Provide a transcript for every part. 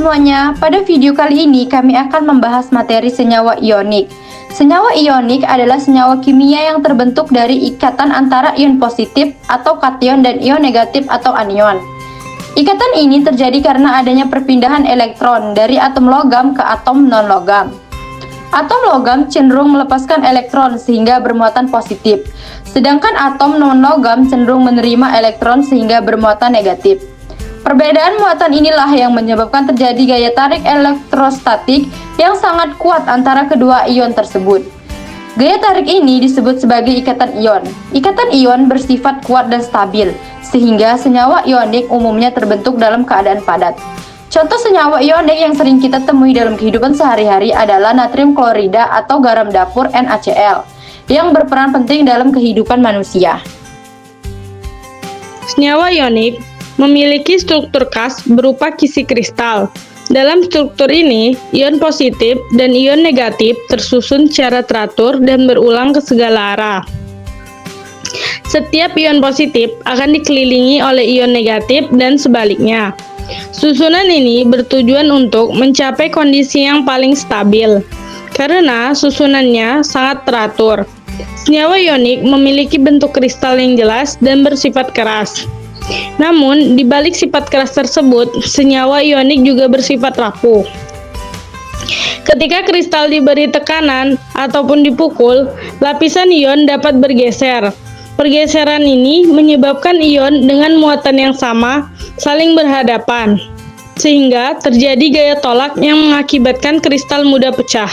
semuanya, pada video kali ini kami akan membahas materi senyawa ionik. Senyawa ionik adalah senyawa kimia yang terbentuk dari ikatan antara ion positif atau kation dan ion negatif atau anion. Ikatan ini terjadi karena adanya perpindahan elektron dari atom logam ke atom non-logam. Atom logam cenderung melepaskan elektron sehingga bermuatan positif, sedangkan atom non-logam cenderung menerima elektron sehingga bermuatan negatif. Perbedaan muatan inilah yang menyebabkan terjadi gaya tarik elektrostatik yang sangat kuat antara kedua ion tersebut. Gaya tarik ini disebut sebagai ikatan ion. Ikatan ion bersifat kuat dan stabil, sehingga senyawa ionik umumnya terbentuk dalam keadaan padat. Contoh senyawa ionik yang sering kita temui dalam kehidupan sehari-hari adalah natrium klorida atau garam dapur NaCl, yang berperan penting dalam kehidupan manusia. Senyawa ionik memiliki struktur khas berupa kisi kristal. Dalam struktur ini, ion positif dan ion negatif tersusun secara teratur dan berulang ke segala arah. Setiap ion positif akan dikelilingi oleh ion negatif dan sebaliknya. Susunan ini bertujuan untuk mencapai kondisi yang paling stabil, karena susunannya sangat teratur. Senyawa ionik memiliki bentuk kristal yang jelas dan bersifat keras. Namun, di balik sifat keras tersebut, senyawa ionik juga bersifat rapuh. Ketika kristal diberi tekanan ataupun dipukul, lapisan ion dapat bergeser. Pergeseran ini menyebabkan ion dengan muatan yang sama saling berhadapan, sehingga terjadi gaya tolak yang mengakibatkan kristal mudah pecah.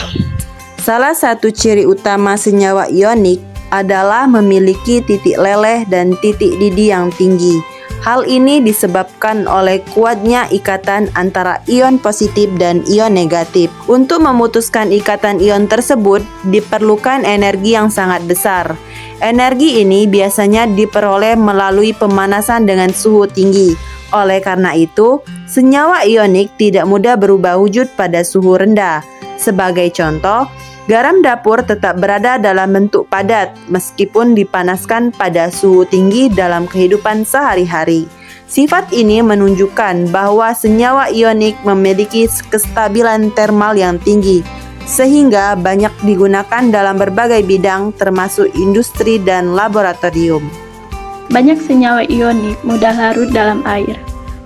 Salah satu ciri utama senyawa ionik adalah memiliki titik leleh dan titik didih yang tinggi. Hal ini disebabkan oleh kuatnya ikatan antara ion positif dan ion negatif. Untuk memutuskan ikatan ion tersebut, diperlukan energi yang sangat besar. Energi ini biasanya diperoleh melalui pemanasan dengan suhu tinggi. Oleh karena itu, senyawa ionik tidak mudah berubah wujud pada suhu rendah. Sebagai contoh, garam dapur tetap berada dalam bentuk padat meskipun dipanaskan pada suhu tinggi dalam kehidupan sehari-hari. Sifat ini menunjukkan bahwa senyawa ionik memiliki kestabilan termal yang tinggi, sehingga banyak digunakan dalam berbagai bidang termasuk industri dan laboratorium. Banyak senyawa ionik mudah larut dalam air.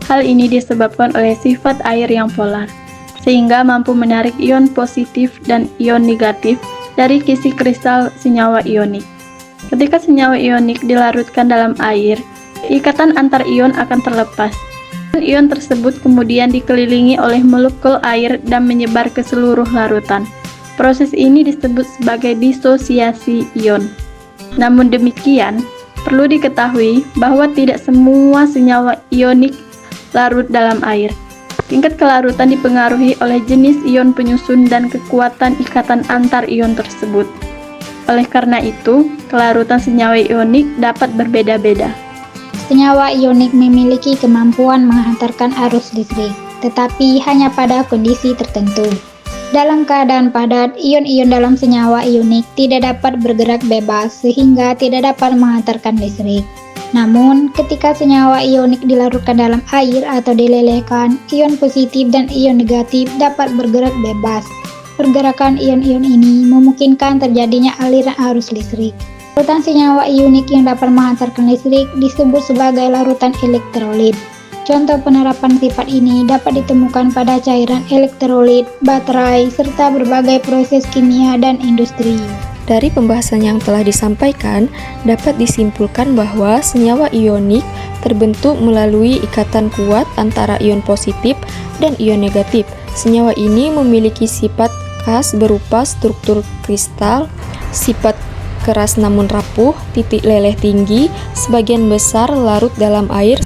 Hal ini disebabkan oleh sifat air yang polar, sehingga mampu menarik ion positif dan ion negatif dari kisi kristal senyawa ionik. Ketika senyawa ionik dilarutkan dalam air, ikatan antar ion akan terlepas. Ion tersebut kemudian dikelilingi oleh molekul air dan menyebar ke seluruh larutan. Proses ini disebut sebagai disosiasi ion. Namun demikian, perlu diketahui bahwa tidak semua senyawa ionik larut dalam air. Tingkat kelarutan dipengaruhi oleh jenis ion penyusun dan kekuatan ikatan antar ion tersebut. Oleh karena itu, kelarutan senyawa ionik dapat berbeda-beda. Senyawa ionik memiliki kemampuan menghantarkan arus listrik, tetapi hanya pada kondisi tertentu. Dalam keadaan padat, ion-ion dalam senyawa ionik tidak dapat bergerak bebas sehingga tidak dapat menghantarkan listrik. Namun, ketika senyawa ionik dilarutkan dalam air atau dilelehkan, ion positif dan ion negatif dapat bergerak bebas. Pergerakan ion-ion ini memungkinkan terjadinya aliran arus listrik. Larutan senyawa ionik yang dapat menghantarkan listrik disebut sebagai larutan elektrolit. Contoh penerapan sifat ini dapat ditemukan pada cairan elektrolit, baterai, serta berbagai proses kimia dan industri. Dari pembahasan yang telah disampaikan, dapat disimpulkan bahwa senyawa ionik terbentuk melalui ikatan kuat antara ion positif dan ion negatif. Senyawa ini memiliki sifat khas berupa struktur kristal, sifat keras namun rapuh, titik leleh tinggi, sebagian besar larut dalam air,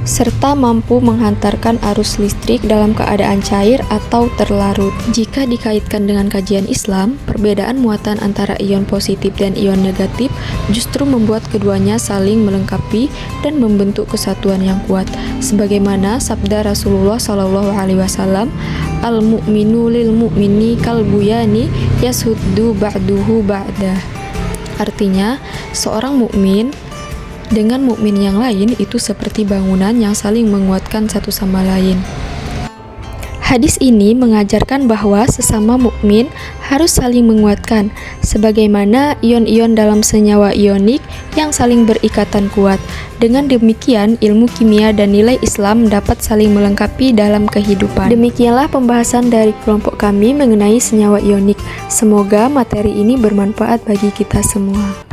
serta mampu menghantarkan arus listrik dalam keadaan cair atau terlarut. Jika dikaitkan dengan kajian Islam, perbedaan muatan antara ion positif dan ion negatif justru membuat keduanya saling melengkapi dan membentuk kesatuan yang kuat. Sebagaimana sabda Rasulullah SAW, "Al-mu'minu lil mu'mini kal buyani yashuddu ba'duhu ba'dah." Artinya, seorang mukmin dengan mukmin yang lain itu seperti bangunan yang saling menguatkan satu sama lain. Hadis ini mengajarkan bahwa sesama mukmin harus saling menguatkan, sebagaimana ion-ion dalam senyawa ionik yang saling berikatan kuat. Dengan demikian, ilmu kimia dan nilai Islam dapat saling melengkapi dalam kehidupan. Demikianlah pembahasan dari kelompok kami mengenai senyawa ionik. Semoga materi ini bermanfaat bagi kita semua.